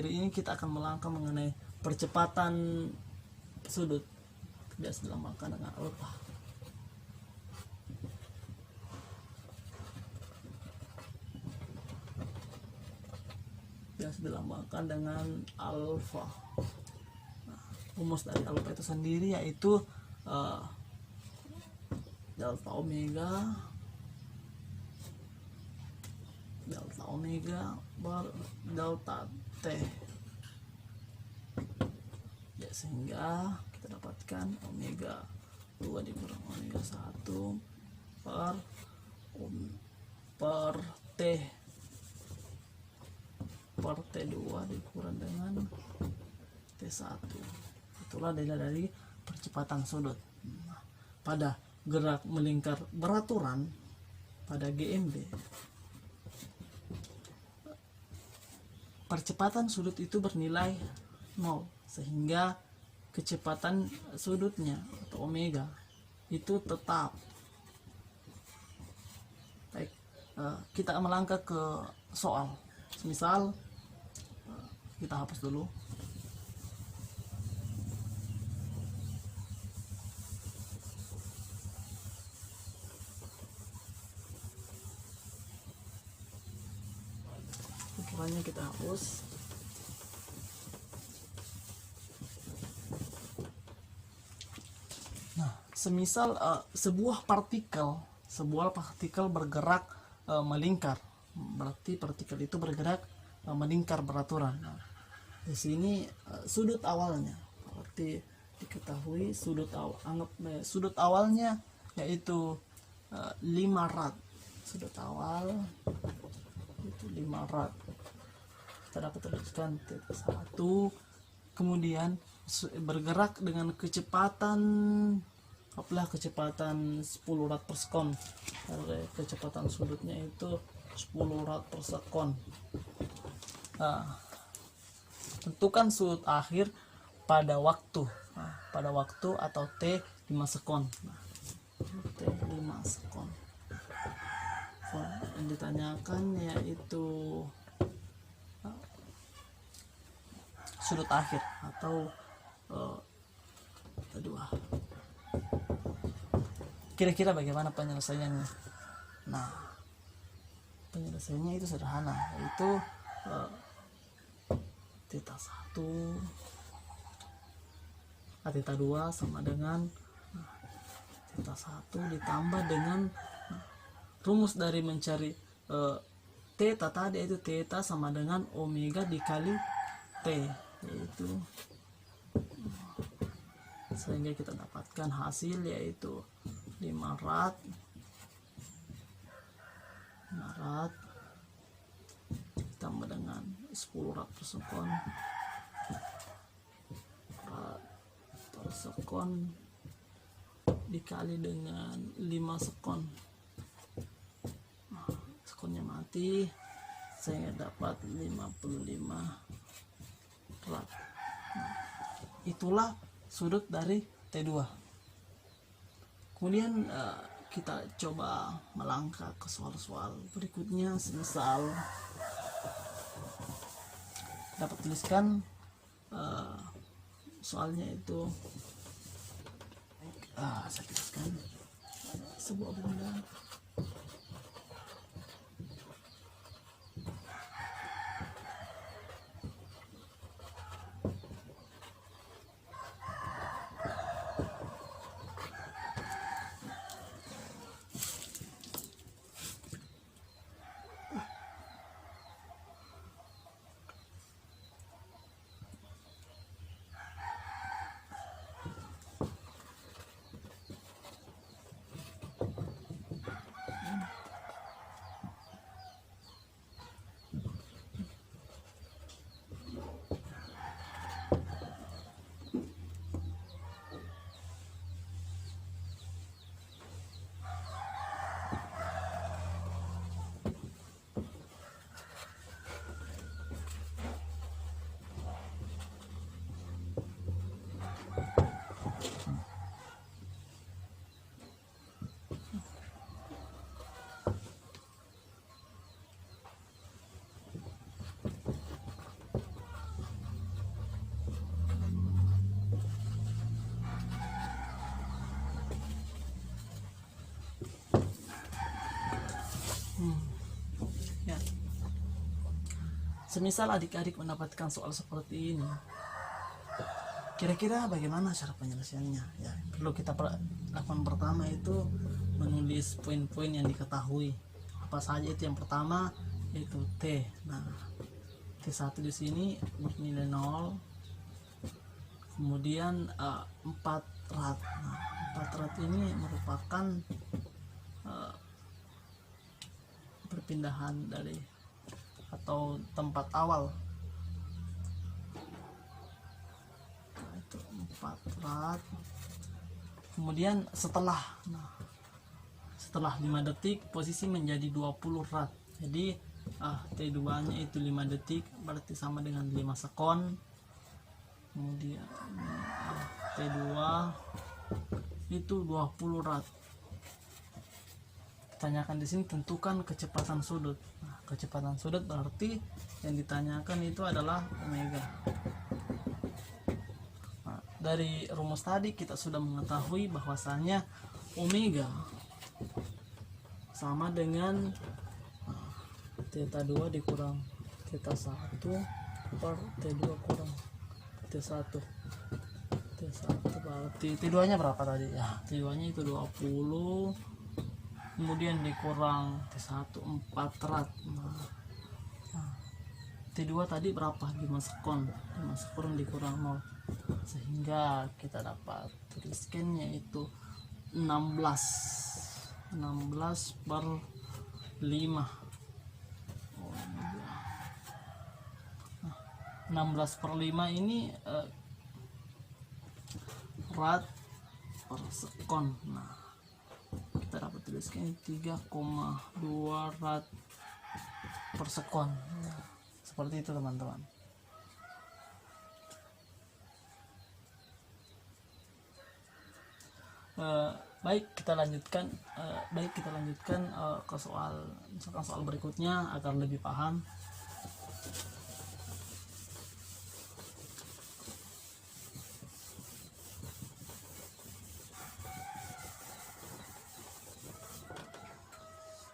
materi ini kita akan melangkah mengenai percepatan sudut. Biasa dilambangkan dengan alfa. Biasa dilambangkan dengan alfa. Nah, rumus dari alfa itu sendiri yaitu delta omega bar delta t, ya, sehingga kita dapatkan omega 2 dikurang omega 1 per t per T2 dikurang dengan T1. Itulah nilai dari percepatan sudut. Pada gerak melingkar beraturan pada GMB, percepatan sudut itu bernilai 0, sehingga kecepatan sudutnya atau omega itu tetap. Baik, kita melangkah ke soal. Misal kita hapus dulu. Ukurannya kita hapus. Nah, semisal sebuah partikel bergerak melingkar, berarti partikel itu bergerak melingkar beraturan. Nah, di sini sudut awalnya, berarti diketahui sudut awalnya yaitu 5 rad. Sudut awal itu 5 rad. Kita dapat tuliskan T1, kemudian bergerak dengan kecepatan 10 rad per sekon. Kecepatan sudutnya itu 10 rad per sekon. Tentukan sudut akhir pada waktu. Pada waktu atau T 5 sekon. T 5 sekon. Yang ditanyakan yaitu sudut akhir atau kedua. Kira-kira bagaimana penyelesaiannya? Nah, penyelesaiannya itu sederhana, yaitu theta 1 theta 2 sama dengan theta 1 ditambah dengan rumus dari mencari theta tadi, itu theta sama dengan omega dikali T, yaitu sehingga kita dapatkan hasil yaitu 5 rad ditambah dengan 10 rad per sekon dikali dengan 5 sekon. Nah, sekonnya mati, saya dapat 55 rad. Nah, itulah sudut dari T2. Kemudian kita coba melangkah ke soal-soal berikutnya. Semisal dapat tuliskan soalnya itu saya tuliskan sebuah benda semisal adik-adik mendapatkan soal seperti ini, kira-kira bagaimana cara penyelesaiannya? Ya, perlu kita lakukan pertama itu menulis poin-poin yang diketahui. Apa saja itu? Yang pertama itu T. Nah, T1 di sini bernilai 0. Kemudian 4 rat. Nah, 4 rat ini merupakan perpindahan dari atau tempat awal. Nah, itu 4 rat. Kemudian setelah 5 detik posisi menjadi 20 rat. Jadi T2 nya itu 5 detik berarti sama dengan 5 sekon. Kemudian T2 itu 20 rat. Tanyakan di sini tentukan kecepatan sudut. Nah, kecepatan sudut berarti yang ditanyakan itu adalah omega. Nah, dari rumus tadi kita sudah mengetahui bahwasannya omega sama dengan theta 2 dikurang theta 1 per T2 kurang T1. T1 berarti T2 nya berapa tadi ya? T2 nya itu 20, kemudian dikurang T1 4 rat. Nah, T2 tadi berapa? 5 sekon. 5 sekon dikurang 0, sehingga kita dapat tuliskannya itu 16 per 5. 16 per 5 ini rat per sekon. Nah, kita dapat tuliskan 3,2 rat per sekon. Nah, seperti itu teman-teman. Baik kita lanjutkan ke soal berikutnya agar lebih paham.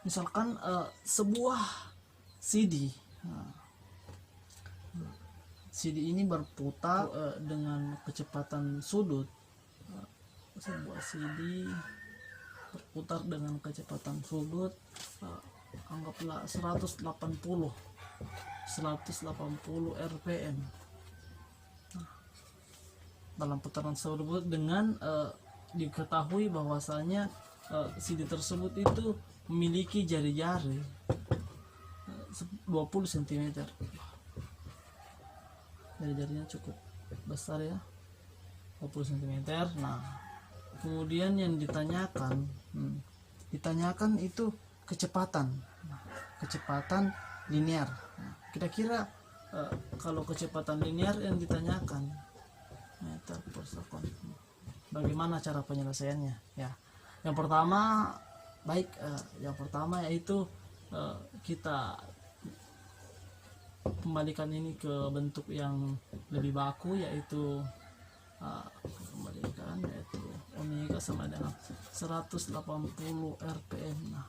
Misalkan sebuah CD. CD ini berputar dengan kecepatan sudut. Sebuah CD berputar dengan kecepatan sudut anggaplah 180 rpm. Dalam putaran tersebut dengan diketahui bahwasanya CD tersebut itu memiliki jari-jari 20 cm. Jari-jarinya cukup besar ya, 20 cm. Nah, kemudian yang ditanyakan itu kecepatan. Kecepatan linear. Kira-kira kalau kecepatan linear yang ditanyakan meter per sekon, bagaimana cara penyelesaiannya ya? Yang pertama yaitu kita kembalikan ini ke bentuk yang lebih baku, yaitu omega sama dengan 180 rpm. Nah,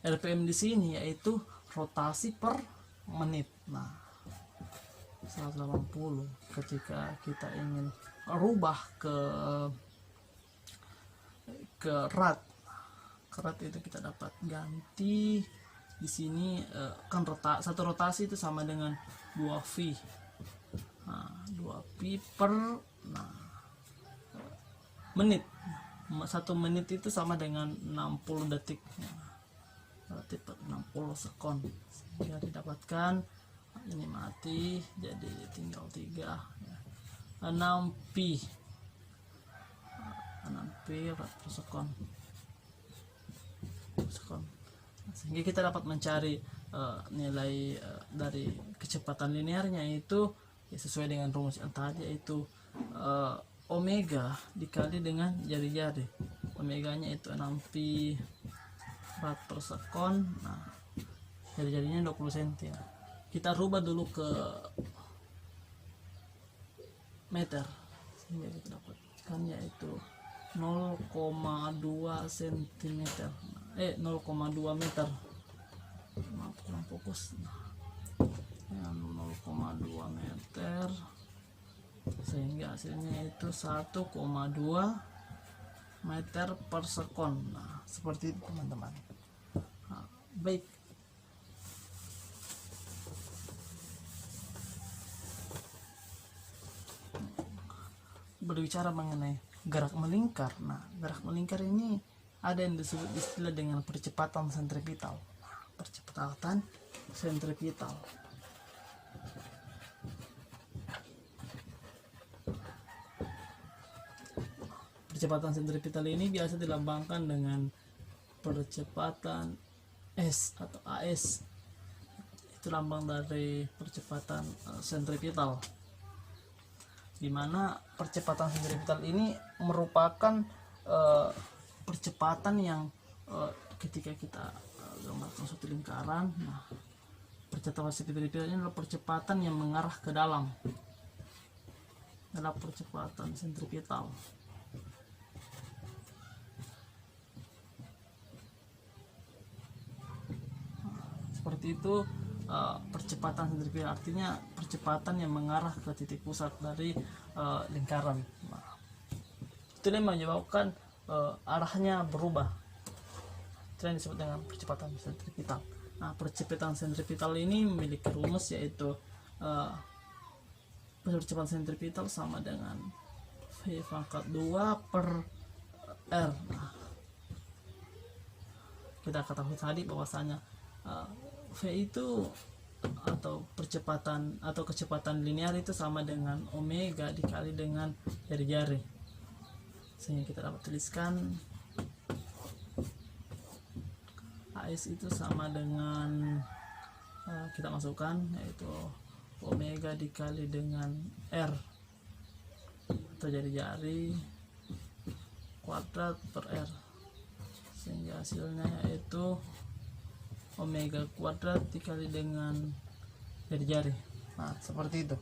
rpm di sini yaitu rotasi per menit. Nah, 180. Ketika kita ingin rubah ke rat itu kita dapat ganti di sini kan satu rotasi itu sama dengan 2V. Nah, 2V per menit. 1 menit itu sama dengan 60 detik. Berarti per 60 sekon. Sehingga didapatkan ini mati, jadi tinggal 3 ya. 6P per sekon. Sehingga kita dapat mencari nilai dari kecepatan linearnya itu ya, sesuai dengan rumus yang tadi, yaitu omega dikali dengan jari-jari. Omeganya itu 6P rat per sekon. Nah, jari-jarinya 20 cm. Kita rubah dulu ke meter, sehingga kita dapatkan yaitu 0,2 cm. 0,2 meter. Maaf, fokus. Dengan 0,2 meter, sehingga hasilnya itu 1,2 meter per sekon. Nah, seperti itu teman-teman. Nah, baik. Berbicara mengenai gerak melingkar. Nah, gerak melingkar ini ada yang disebut istilah dengan percepatan sentripetal. Percepatan sentripetal. Percepatan sentripetal ini biasa dilambangkan dengan percepatan S atau AS. Itu lambang dari percepatan sentripetal, di mana percepatan sentripetal ini merupakan percepatan yang ketika kita gambarkan suatu lingkaran. Nah, percepatan sentripetal ini adalah percepatan yang mengarah ke dalam, adalah percepatan sentripetal. Seperti itu percepatan sentripetal, artinya percepatan yang mengarah ke titik pusat dari lingkaran. Nah, itu yang menyebabkan arahnya berubah. Itu yang disebut dengan percepatan sentripetal. Nah, percepatan sentripetal ini memiliki rumus, yaitu percepatan sentripetal sama dengan V pangkat 2 per R. Nah, kita ketahui tadi bahwasanya V itu atau percepatan atau kecepatan linear itu sama dengan omega dikali dengan jari-jari, sehingga kita dapat tuliskan AS itu sama dengan kita masukkan, yaitu omega dikali dengan R atau jari-jari kuadrat per R, sehingga hasilnya yaitu omega kuadrat dikali dengan jari-jari. Nah, seperti itu.